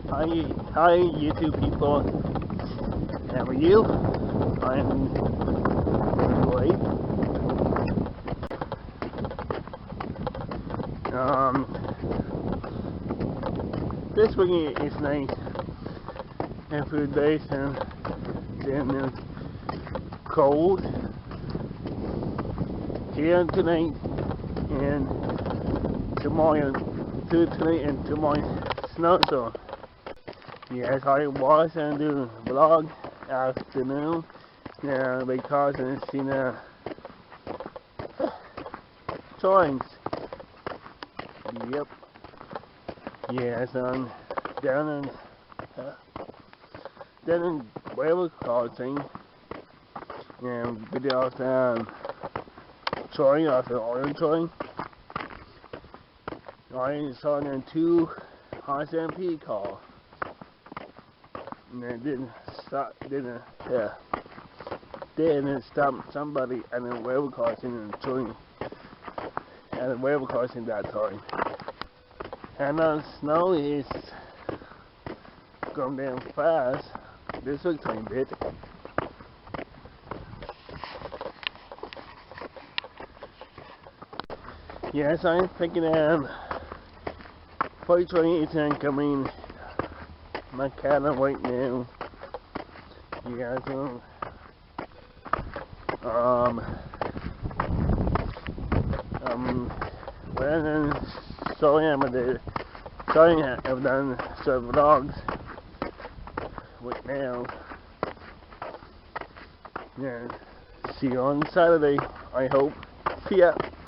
Hi YouTube people. How are you? I'm great. This week is nice. A few days and then it's cold here tonight and tomorrow. Tonight and tomorrow snowstorm. Yes, I was and do vlog afternoon. Yeah, because it's in times. Yep. Yes, I'm down in whatever crossing and videos trying after oil trying. I saw them two SMP call. And they didn't stop somebody at the railroad crossing and joining at the railroad crossing that time. And the snow is going down fast. This looks a bit. Yes, I'm thinking freight train is coming McAllen right now. Yeah, so when I've done some vlogs right now. Yeah, see you on Saturday, I hope. See ya.